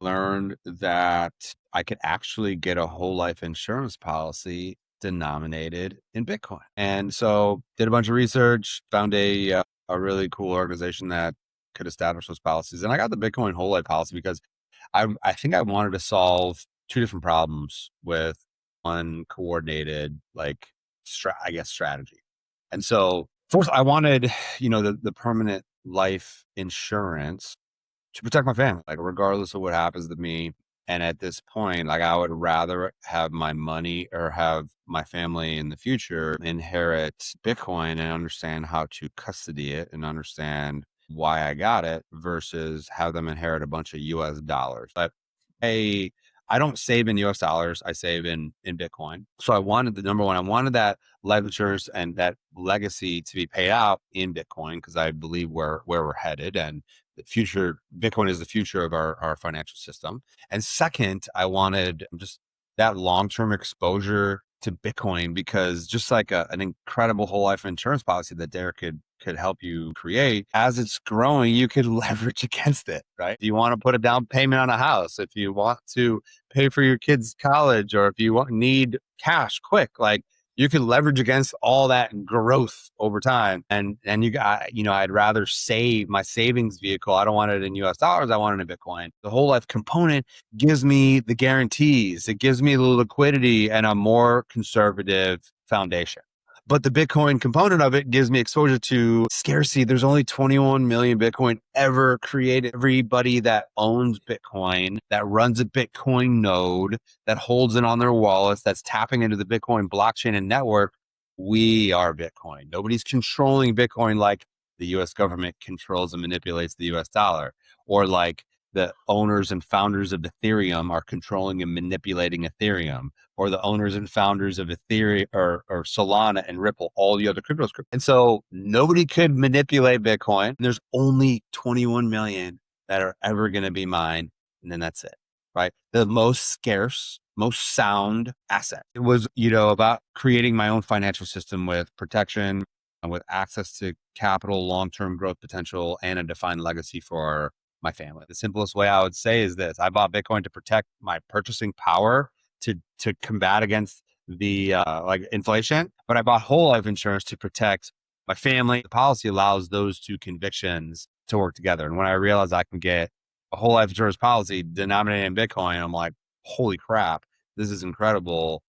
learned that I could actually get a whole life insurance policy denominated in Bitcoin. And so did a bunch of research, found a really cool organization that could establish those policies. And I got the Bitcoin whole life policy because I think I wanted to solve two different problems with one coordinated, like, strategy. And so first I wanted, the permanent life insurance to protect my family, like, regardless of what happens to me. And at this point, like, I would rather have my money or have my family in the future inherit Bitcoin and understand how to custody it and understand why I got it versus have them inherit a bunch of US dollars. But I I don't save in US dollars. I save in Bitcoin. So I wanted the number one, I wanted that life insurance and that legacy to be paid out in Bitcoin because I believe where we're headed, and the future Bitcoin is the future of our financial system. And second, I wanted just that long-term exposure to Bitcoin because just like an incredible whole life insurance policy that Derek could help you create, as it's growing, you could leverage against it, right? If you want to put a down payment on a house, if you want to pay for your kids' college, or if you need cash quick, like, you can leverage against all that growth over time. And you got, I'd rather save my savings vehicle. I don't want it in US dollars. I want it in Bitcoin. The whole life component gives me the guarantees. It gives me the liquidity and a more conservative foundation. But the Bitcoin component of it gives me exposure to scarcity. There's only 21 million Bitcoin ever created. Everybody that owns Bitcoin, that runs a Bitcoin node, that holds it on their wallets, that's tapping into the Bitcoin blockchain and network, we are Bitcoin. Nobody's controlling Bitcoin like the US government controls and manipulates the US dollar, or like the owners and founders of Ethereum are controlling and manipulating Ethereum, or the owners and founders of Ethereum or Solana and Ripple, all the other cryptos. And so nobody could manipulate Bitcoin. There's only 21 million that are ever going to be mine. And then that's it, right? The most scarce, most sound asset. It was, about creating my own financial system with protection and with access to capital, long-term growth potential, and a defined legacy for my family. The simplest way I would say is this: I bought Bitcoin to protect my purchasing power to combat against the like inflation, but I bought whole life insurance to protect my family. The policy allows those two convictions to work together. And when I realized I can get a whole life insurance policy denominated in Bitcoin, I'm like, holy crap, this is incredible.